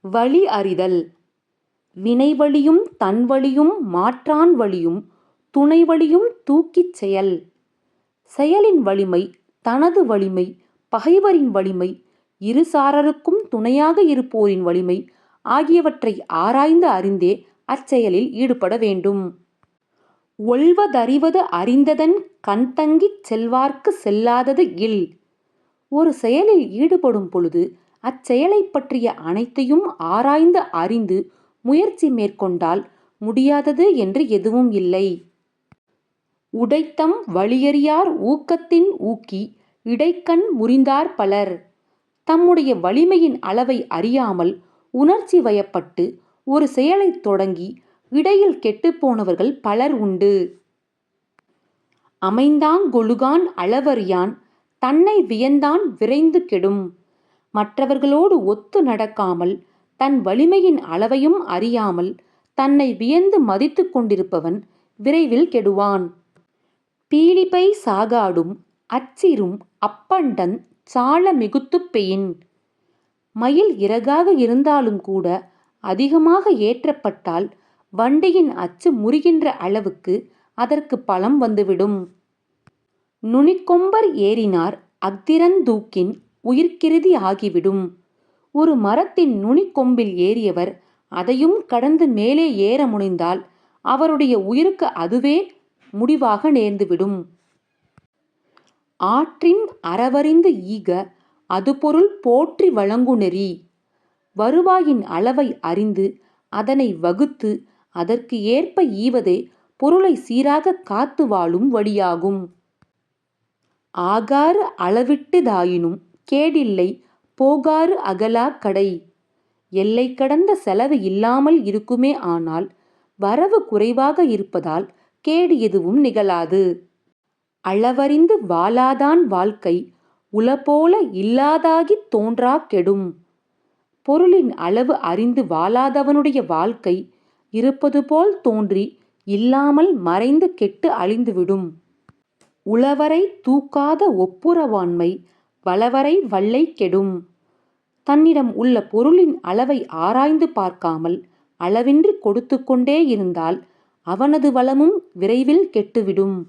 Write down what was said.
வழி அறிதல். வினைவழியும் தன்வழியும் மாற்றான் வழியும் துணைவழியும் தூக்கிச் செயல். செயலின் வலிமை தனது வலிமை பகைவரின் வலிமை இருசாரருக்கும் துணையாக இருப்போரின் வலிமை ஆகியவற்றை ஆராய்ந்து அறிந்தே அச்செயலில் ஈடுபட வேண்டும். ஒல்வதறிவது அறிந்ததன் கண்தங்கிச் செல்வார்க்கு செல்லாதது இல். ஒரு செயலில் ஈடுபடும் பொழுது அச்செயலைப் பற்றிய அனைத்தையும் ஆராய்ந்து அறிந்து முயற்சி மேற்கொண்டால் முடியாதது என்று எதுவும் இல்லை. உடைத்தம் வலியறியார் ஊக்கத்தின் ஊக்கி இடைக்கண் முறிந்தார் பலர். தம்முடைய வலிமையின் அளவை அறியாமல் உணர்ச்சி வயப்பட்டு ஒரு செயலைத் தொடங்கி இடையில் கெட்டுப்போனவர்கள் பலர் உண்டு. அமைந்தாங் கொழுகான் அளவறியான் தன்னை வியந்தான் விரைந்து கெடும். மற்றவர்களோடு ஒத்து நடக்காமல் தன் வலிமையின் அளவையும் அறியாமல் தன்னை வியந்து மதித்து கொண்டிருப்பவன் விரைவில் கெடுவான். பீலிபை சாகாடும் அச்சிரும் அப்பண்டன் சால மிகுத்துப் பெயின். மயில் இறகாக இருந்தாலும் கூட அதிகமாக ஏற்றப்பட்டால் வண்டியின் அச்சு முறிகின்ற அளவுக்கு அதற்கு பலம் வந்துவிடும். நுனிக்கொம்பர் ஏறினார் அஃதிறந்தூக்கின் உயிர்க்கிருதி ஆகிவிடும். ஒரு மரத்தின் நுனிக்கொம்பில் ஏறியவர் அதையும் கடந்து மேலே ஏற முனைந்தால் அவருடைய உயிருக்கு அதுவே முடிவாக நேர்ந்துவிடும். ஆற்றின் அறவறிந்து ஈக அதுபொருள் போற்றி வழங்குநெறி. வருவாயின் அளவை அறிந்து அதனை வகுத்து அதற்கு ஏற்ப ஈவதே பொருளை சீராக காத்து வாழும் வழியாகும். ஆகாறு அளவிட்டுதாயினும் கேடில்லை போகாறு அகலா கடை. எல்லை கடந்த செலவு இல்லாமல் இருக்குமே ஆனால் வரவு குறைவாக இருப்பதால் கேடு எதுவும் நிகழாது. அளவறிந்து வாழாதான் வாழ்க்கை உளபோல இல்லாதாகித் தோன்றா கெடும். பொருளின் அளவு அறிந்து வாழாதவனுடைய வாழ்க்கை இருப்பது போல் தோன்றி இல்லாமல் மறைந்து கெட்டு அழிந்துவிடும். உளவரை தூக்காத ஒப்புரவாண்மை வளவரை வல்லை கெடும். தன்னிடம் உள்ள பொருளின் அளவை ஆராய்ந்து பார்க்காமல் அளவின்றி கொடுத்து கொண்டே இருந்தால் அவனது வளமும் விரைவில் கெட்டுவிடும்.